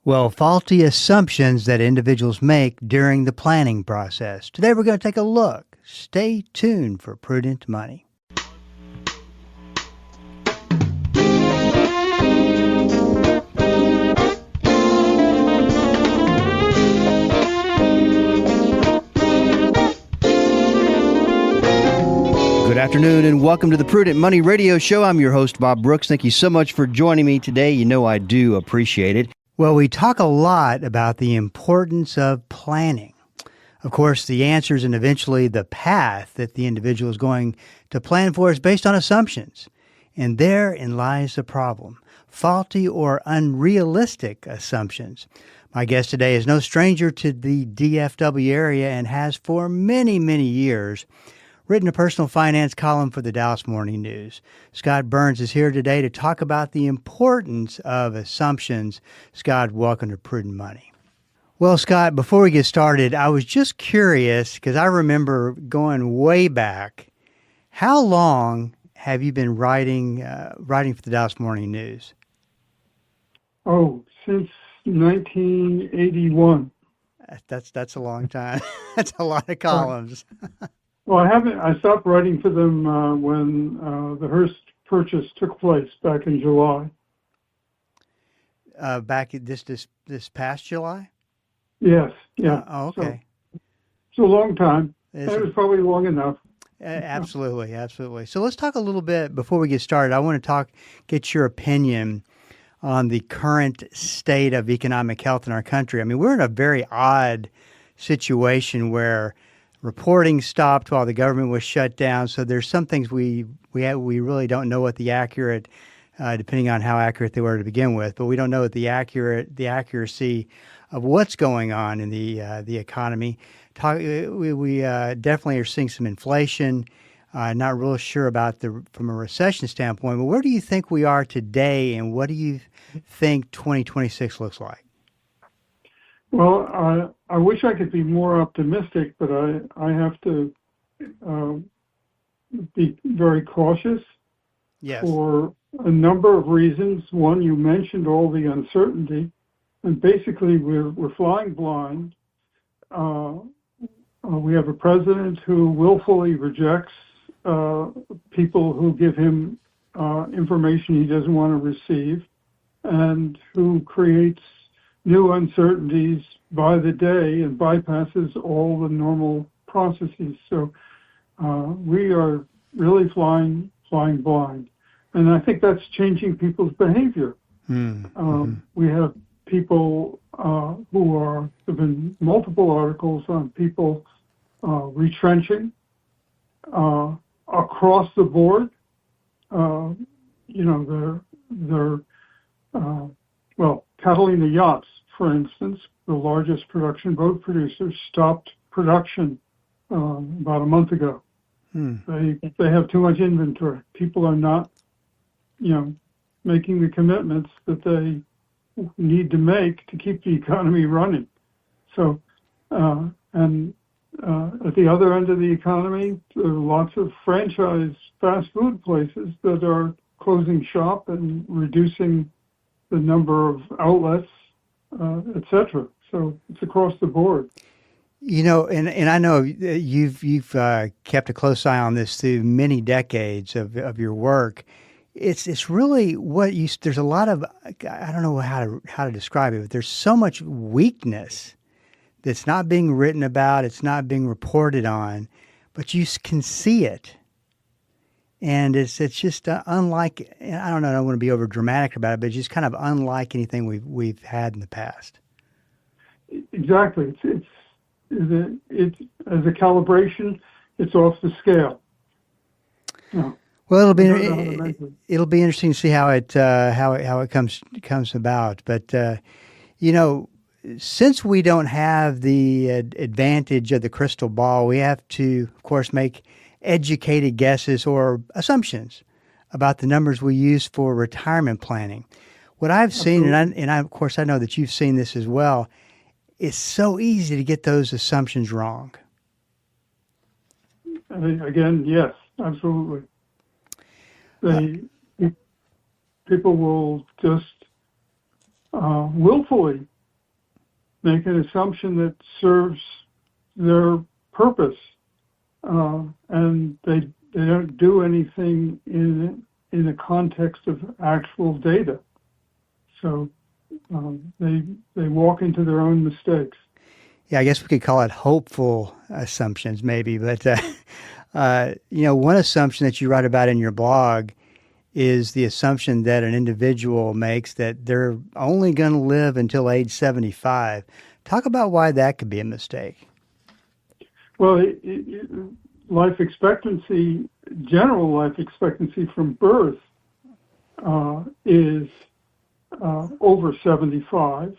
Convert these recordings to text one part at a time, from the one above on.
Well, faulty assumptions that individuals make during the planning process. Today we're going to take a look. Stay tuned for Prudent Money. Good afternoon and welcome to the Prudent Money Radio Show. I'm your host, Bob Brooks. Thank you so much for joining me today. You know I do appreciate it. Well, we talk a lot about the importance of planning. Of course, the answers and eventually the path that the individual is going to plan for is based on assumptions. And therein lies the problem. Faulty or unrealistic assumptions. My guest today is no stranger to the DFW area and has for many, many years written a personal finance column for the Dallas Morning News. Scott Burns is here today to talk about the importance of assumptions. Scott, welcome to Prudent Money. Well, Scott, before we get started, I was just curious because I remember going way back. How long have you been writing for the Dallas Morning News? Oh, since 1981. That's a long time. That's a lot of columns. Well, I stopped writing for them when the Hearst purchase took place back in July. Back this past July? Yes, yeah. Okay. So, it's a long time. It was probably long enough. Absolutely, absolutely. So let's talk a little bit before we get started. I want to get your opinion on the current state of economic health in our country. I mean, we're in a very odd situation where reporting stopped while the government was shut down. So there's some things we really don't know what the accurate, depending on how accurate they were to begin with, but we don't know the accuracy of what's going on in the economy. We definitely are seeing some inflation. Not real sure about from a recession standpoint. But where do you think we are today, and what do you think 2026 looks like? Well, I wish I could be more optimistic, but I have to be very cautious. Yes. For a number of reasons. One, you mentioned all the uncertainty, and basically we're flying blind. We have a president who willfully rejects people who give him information he doesn't want to receive, and who creates new uncertainties by the day and bypasses all the normal processes. So we are really flying blind. And I think that's changing people's behavior. We have people there have been multiple articles on people retrenching across the board. Catalina Yachts, for instance, the largest production boat producer, stopped production about a month ago. They have too much inventory. People are not, making the commitments that they need to make to keep the economy running. So, at the other end of the economy, there are lots of franchise fast food places that are closing shop and reducing the number of outlets, et cetera. So it's across the board. And I know you've kept a close eye on this through many decades of your work. It's really there's a lot of, I don't know how to describe it, but there's so much weakness that's not being written about, it's not being reported on, but you can see it. And it's just unlike, I don't know, I don't want to be over dramatic about it, but it's just kind of unlike anything we've had in the past. Exactly. It's as a calibration, it's off the scale. No. Well, it'll be interesting to see how it comes about. But since we don't have the advantage of the crystal ball, we have to, of course, make educated guesses or assumptions about the numbers we use for retirement planning. What I've seen, and of course I know that you've seen this as well, it's so easy to get those assumptions wrong. Again, yes, absolutely. People will just willfully make an assumption that serves their purpose, and they don't do anything in the context of actual data. So they walk into their own mistakes. Yeah, I guess we could call it hopeful assumptions, maybe. But one assumption that you write about in your blog is the assumption that an individual makes that they're only going to live until age 75. Talk about why that could be a mistake. Well, life expectancy, general life expectancy from birth is over 75.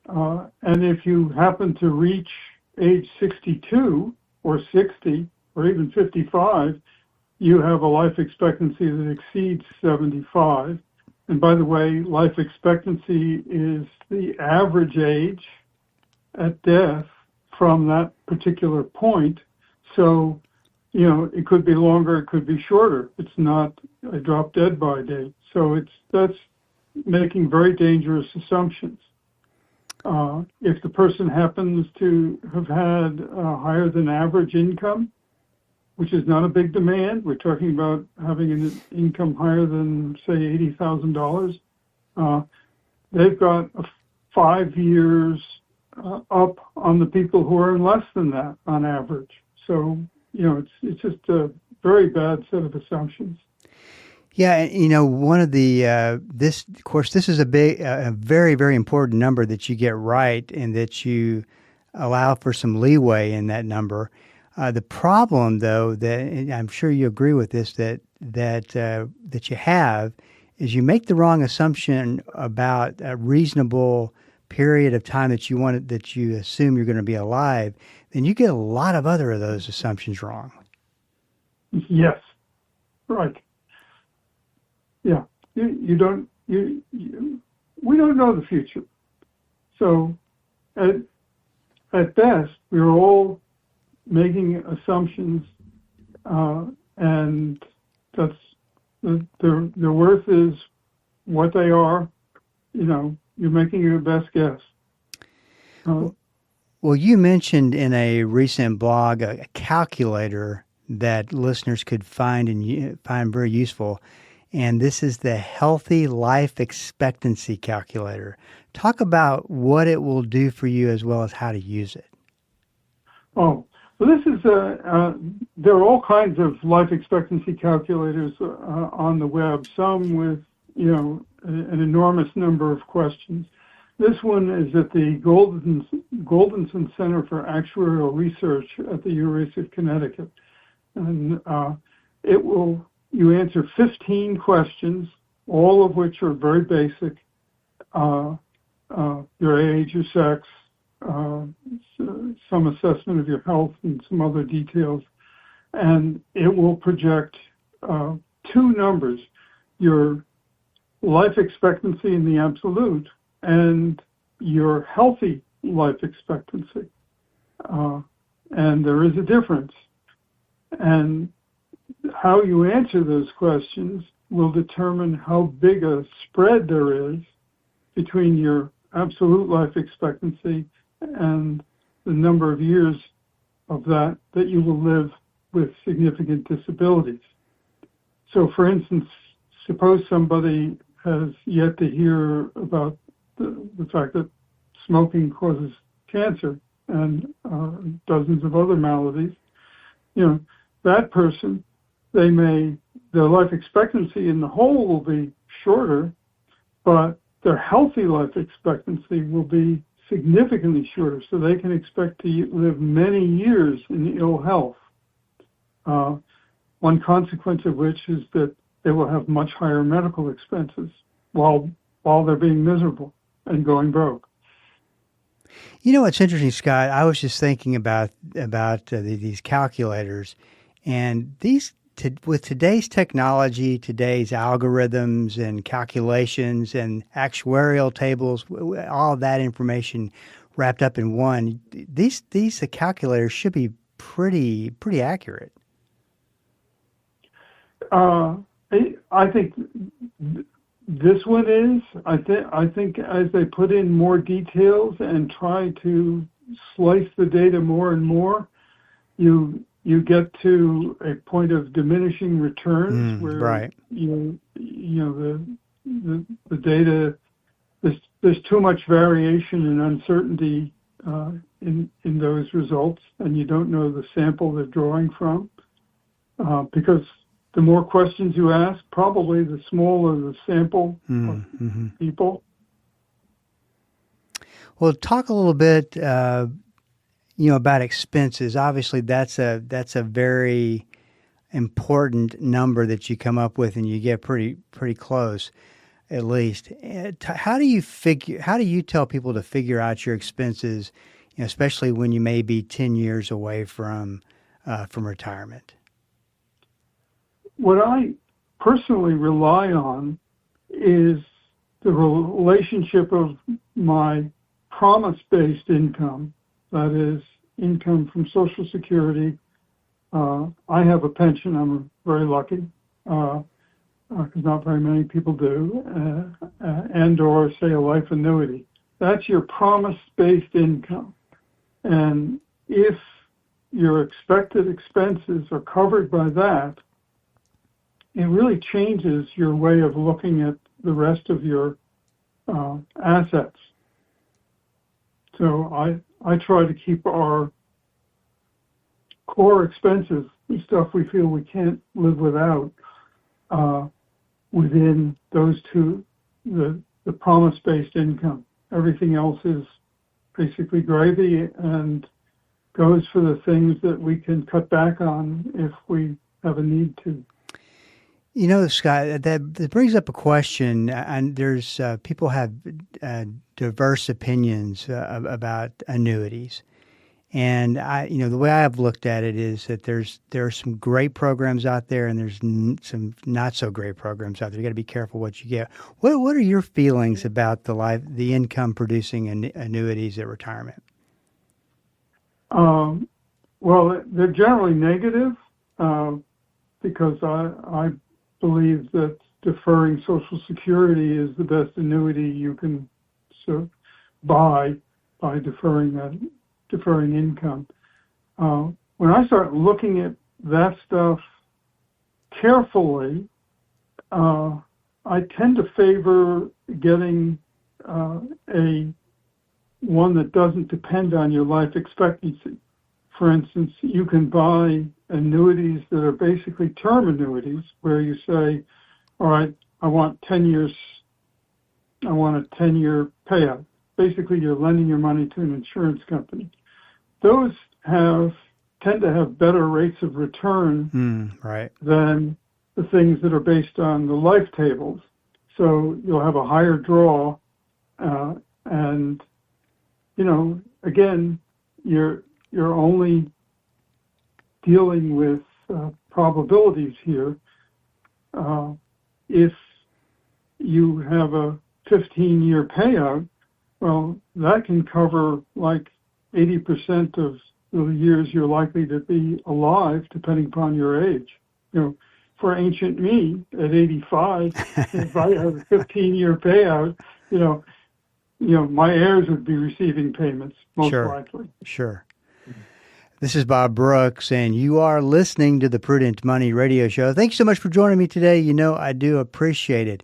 And if you happen to reach age 62 or 60 or even 55, you have a life expectancy that exceeds 75. And by the way, life expectancy is the average age at death from that particular point. So, it could be longer, it could be shorter. It's not a drop dead by date. So that's making very dangerous assumptions. If the person happens to have had higher than average income, which is not a big demand, we're talking about having an income higher than, say, $80,000, they've got 5 years up on the people who are in less than that on average. So, it's just a very bad set of assumptions. Yeah, one of the this is a very, very important number that you get right, and that you allow for some leeway in that number. The problem, though, that, and I'm sure you agree with this, that you have, is you make the wrong assumption about a reasonable period of time that you assume you're going to be alive, then you get a lot of other of those assumptions wrong. Yes, right. Yeah, we don't know the future. So at best, we're all making assumptions, and that's their worth is what they are. You're making your best guess. Well, you mentioned in a recent blog a calculator that listeners could find very useful. And this is the Healthy Life Expectancy Calculator. Talk about what it will do for you as well as how to use it. Oh, well, this is there are all kinds of life expectancy calculators on the web. Some with an enormous number of questions. This one is at the Goldenson Center for Actuarial Research at the University of Connecticut, and you answer 15 questions, all of which are very basic. Your age, your sex, some assessment of your health, and some other details. And it will project two numbers, your life expectancy in the absolute and your healthy life expectancy. And there is a difference. And how you answer those questions will determine how big a spread there is between your absolute life expectancy and the number of years of that you will live with significant disabilities. So, for instance, suppose somebody has yet to hear about the fact that smoking causes cancer and dozens of other maladies. That person, their life expectancy in the whole will be shorter, but their healthy life expectancy will be significantly shorter, so they can expect to live many years in ill health. One consequence of which is that they will have much higher medical expenses while they're being miserable and going broke. It's interesting, Scott. I was just thinking about these calculators, and with today's technology, today's algorithms and calculations and actuarial tables, all of that information wrapped up in one, these calculators should be pretty accurate. I think This one is, I think as they put in more details and try to slice the data more and more, you get to a point of diminishing returns where right. The data, there's too much variation and uncertainty in those results, and you don't know the sample they're drawing from, because the more questions you ask, probably the smaller the sample of people. Well, talk a little bit, about expenses. Obviously, that's a very important number that you come up with, and you get pretty close, at least. How do you tell people to figure out your expenses, especially when you may be 10 years away from retirement? What I personally rely on is the relationship of my promise-based income, that is, income from Social Security. I have a pension. I'm very lucky, because not very many people do, and or, say, a life annuity. That's your promise-based income. And if your expected expenses are covered by that, it really changes your way of looking at the rest of your assets. So I try to keep our core expenses, the stuff we feel we can't live without, within those two, the promise-based income. Everything else is basically gravy and goes for the things that we can cut back on if we have a need to. Scott, that brings up a question, and there's people have diverse opinions about annuities, and the way I've looked at it is that there are some great programs out there, and there's some not so great programs out there. You got to be careful what you get. What are your feelings about the income producing annuities at retirement? Well, they're generally negative, because I believe that deferring Social Security is the best annuity you can buy by deferring income. When I start looking at that stuff carefully, I tend to favor getting one that doesn't depend on your life expectancy. For instance, you can buy annuities that are basically term annuities where you say, all right, I want a 10-year payout. Basically, you're lending your money to an insurance company. Those tend to have better rates of return right. than the things that are based on the life tables. So you'll have a higher draw, and again, you're only dealing with probabilities here. If you have a 15-year payout, well, that can cover like 80% of the years you're likely to be alive, depending upon your age. For ancient me at 85, if I have a 15-year payout, my heirs would be receiving payments, most likely. Sure. This is Bob Brooks, and you are listening to the Prudent Money Radio Show. Thanks so much for joining me today. I do appreciate it.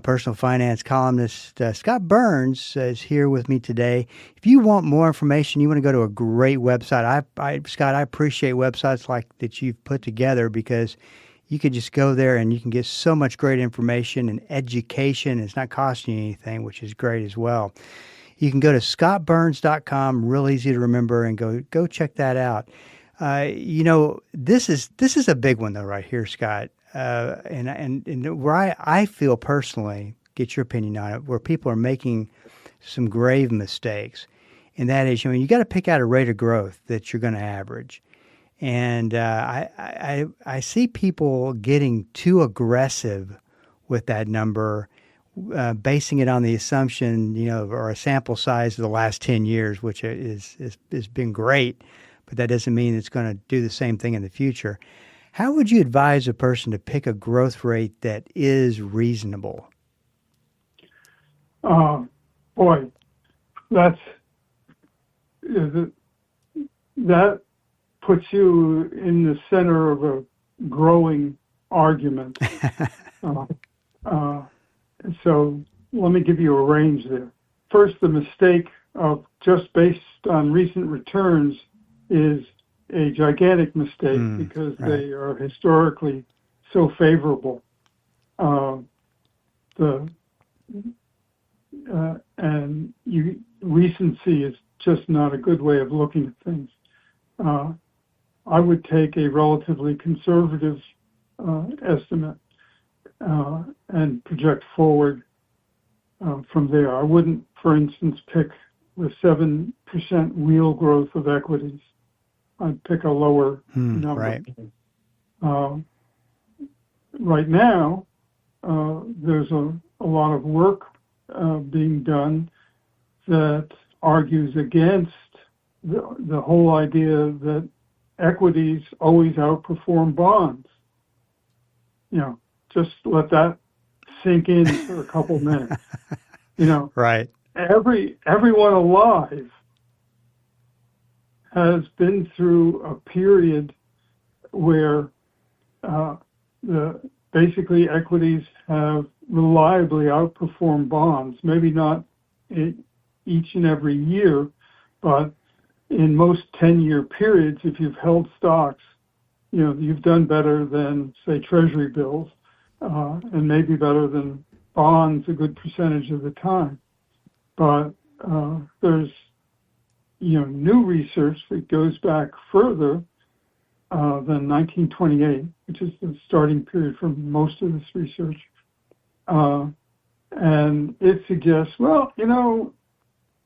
Personal finance columnist Scott Burns is here with me today. If you want more information, you want to go to a great website. Scott, I appreciate websites like that you've put together, because you could just go there and you can get so much great information and education. It's not costing you anything, which is great as well. You can go to scottburns.com, real easy to remember, and go check that out. This is a big one though, right here, Scott. And where I feel personally, get your opinion on it, where people are making some grave mistakes, and that is, you got to pick out a rate of growth that you're going to average. And I see people getting too aggressive with that number, basing it on the assumption, or a sample size of the last 10 years, which has been great, but that doesn't mean it's going to do the same thing in the future. How would you advise a person to pick a growth rate that is reasonable? Uh, boy, that's that puts you in the center of a growing argument. Uh, uh, so let me give you a range there. First, the mistake of just based on recent returns is a gigantic mistake because right. they are historically so favorable. Recency is just not a good way of looking at things. I would take a relatively conservative estimate and project forward from there. I wouldn't, for instance, pick the 7% real growth of equities. I'd pick a lower number. Right. Right now, there's a lot of work being done that argues against the whole idea that equities always outperform bonds. Just let that sink in for a couple minutes. Right. Everyone alive has been through a period where basically equities have reliably outperformed bonds. Maybe not each and every year, but in most 10-year periods, if you've held stocks, you've done better than, say, Treasury bills, and maybe better than bonds a good percentage of the time. But there's, new research that goes back further than 1928, which is the starting period for most of this research. And it suggests, well,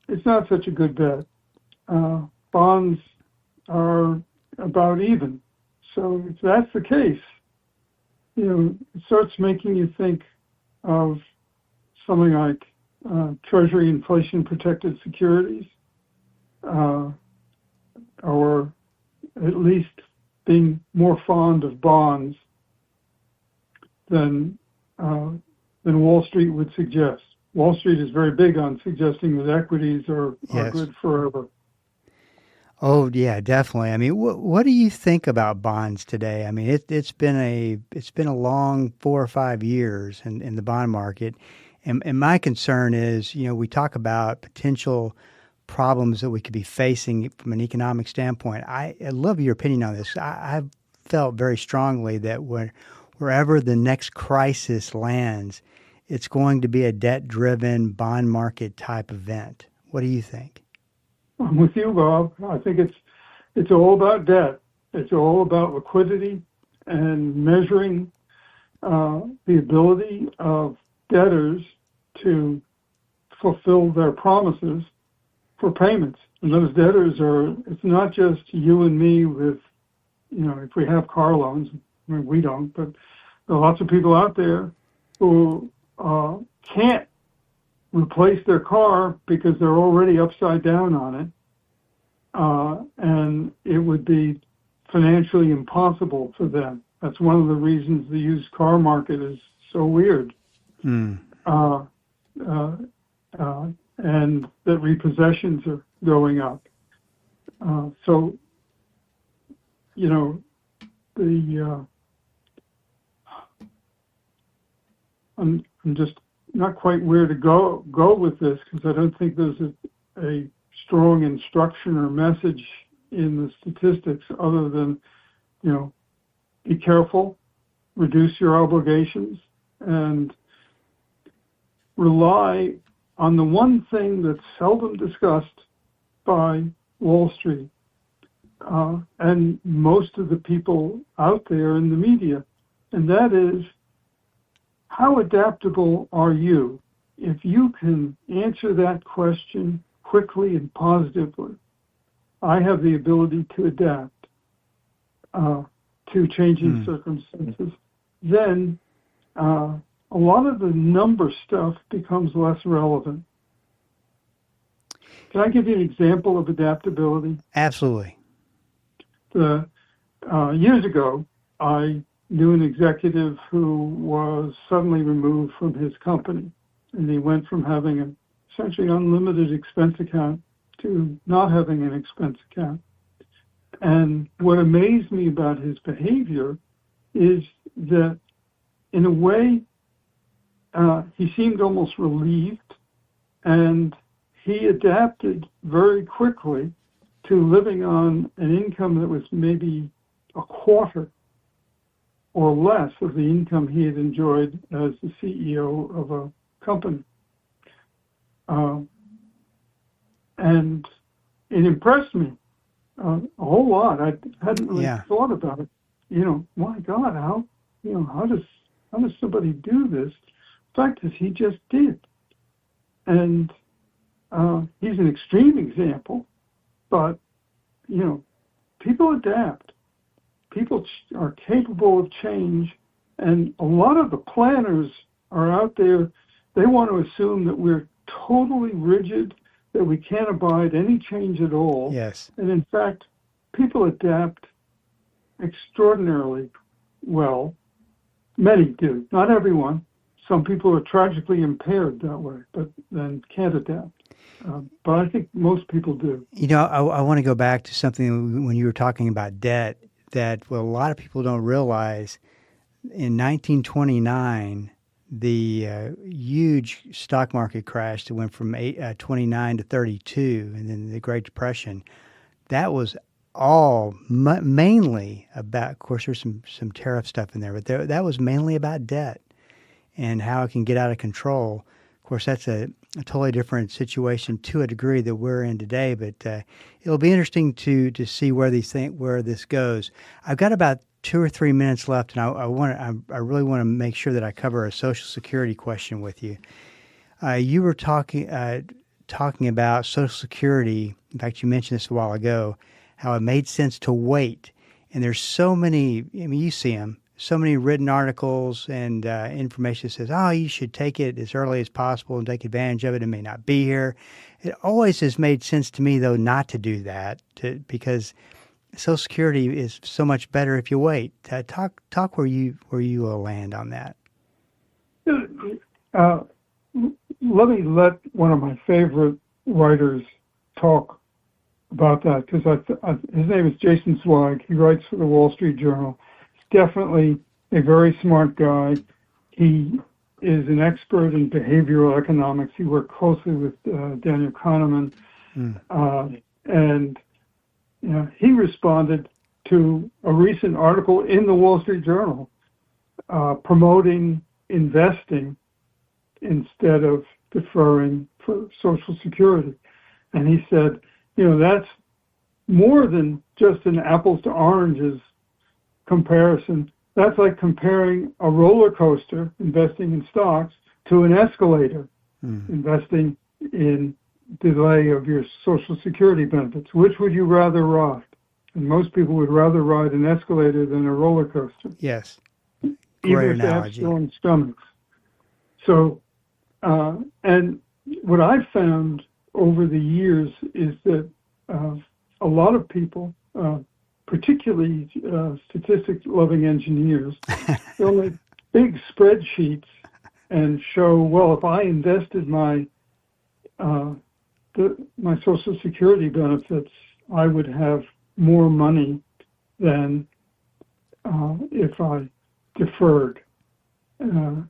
it's not such a good bet. Bonds are about even. So if that's the case, it starts making you think of something like Treasury inflation-protected securities, or at least being more fond of bonds than Wall Street would suggest. Wall Street is very big on suggesting that equities are good forever. Oh yeah, definitely. I mean, what do you think about bonds today? I mean, it's been a long 4 or 5 years in the bond market, and my concern is, we talk about potential problems that we could be facing from an economic standpoint. I love your opinion on this. I've felt very strongly that wherever the next crisis lands, it's going to be a debt-driven bond market type event. What do you think? I'm with you, Bob. I think it's all about debt. It's all about liquidity and measuring the ability of debtors to fulfill their promises for payments. And those debtors it's not just you and me with, if we have car loans. I mean, we don't, but there are lots of people out there who can't replace their car because they're already upside down on it. And it would be financially impossible for them. That's one of the reasons the used car market is so weird. And that repossessions are going up. So, I'm just not quite where to go with this, because I don't think there's a strong instruction or message in the statistics other than, be careful, reduce your obligations, and rely on the one thing that's seldom discussed by Wall Street and most of the people out there in the media, and that is, how adaptable are you? If you can answer that question quickly and positively, I have the ability to adapt to changing circumstances, then a lot of the number stuff becomes less relevant. Can I give you an example of adaptability? Absolutely. Years ago, I knew an executive who was suddenly removed from his company, and he went from having an essentially unlimited expense account to not having an expense account. And what amazed me about his behavior is that, in a way, he seemed almost relieved, and he adapted very quickly to living on an income that was maybe a quarter or less of the income he had enjoyed as the CEO of a company. And it impressed me a whole lot. I hadn't really thought about it. My God, how does somebody do this? The fact is, he just did. And he's an extreme example, but, people adapt. People are capable of change, and a lot of the planners are out there. They want to assume that we're totally rigid, that we can't abide any change at all. Yes. And in fact, people adapt extraordinarily well. Many do, not everyone. Some people are tragically impaired that way, but then can't adapt. But I think most people do. I want to go back to something when you were talking about debt, that a lot of people don't realize. In 1929, the huge stock market crash that went from 29 to 32, and then the Great Depression, that was all mainly about, of course, there's some tariff stuff in there, but that was mainly about debt and how it can get out of control. Of course, that's a totally different situation to a degree that we're in today, but it'll be interesting to see where this goes. I've got about 2 or 3 minutes left, and I really want to make sure that I cover a Social Security question with you. You were talking about Social Security. In fact, you mentioned this a while ago, how it made sense to wait. And there's so many, you see them, so many written articles and information that says, you should take it as early as possible and take advantage of it. It may not be here. It always has made sense to me, though, not to do that, because Social Security is so much better if you wait. Talk where you will land on that. Let me let one of my favorite writers talk about that, because his name is Jason Zweig. He writes for the Wall Street Journal. He's definitely a very smart guy. He is an expert in behavioral economics. He worked closely with Daniel Kahneman. And he responded to a recent article in the Wall Street Journal promoting investing instead of deferring for Social Security. And he said, that's more than just an apples to oranges comparison. That's like comparing a roller coaster, investing in stocks, to an escalator, investing in delay of your Social Security benefits. Which would you rather ride? And most people would rather ride an escalator than a roller coaster. Yes. Even if they have strong stomachs. So, and what I've found over the years is that a lot of people, particularly statistics-loving engineers, they'll make big spreadsheets and show, well, if I invested my Social Security benefits, I would have more money than if I deferred. And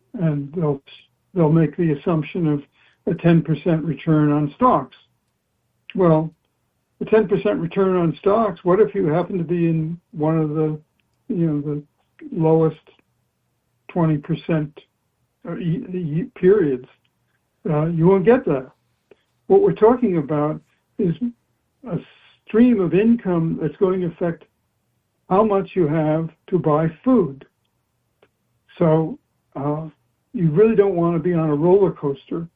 they'll make the assumption of a 10% return on stocks. Well, the 10% return on stocks, what if you happen to be in one of the lowest 20% periods? You won't get that. What we're talking about is a stream of income that's going to affect how much you have to buy food. So you really don't want to be on a roller coaster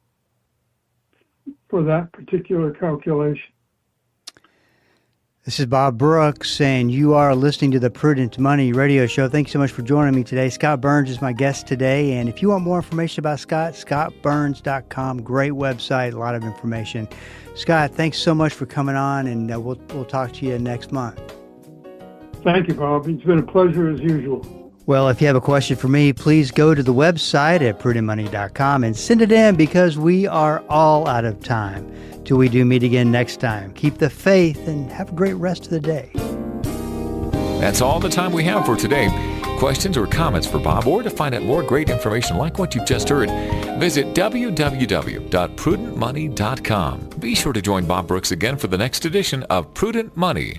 for that particular calculation. This is Bob Brooks, and you are listening to the Prudent Money Radio Show. Thank you so much for joining me today. Scott Burns is my guest today, and if you want more information about Scott, scottburns.com, great website, a lot of information. Scott, thanks so much for coming on, and we'll talk to you next month. Thank you, Bob. It's been a pleasure as usual. Well, if you have a question for me, please go to the website at prudentmoney.com and send it in, because we are all out of time. Till we do meet again next time, keep the faith and have a great rest of the day. That's all the time we have for today. Questions or comments for Bob, or to find out more great information like what you've just heard, visit www.prudentmoney.com. Be sure to join Bob Brooks again for the next edition of Prudent Money.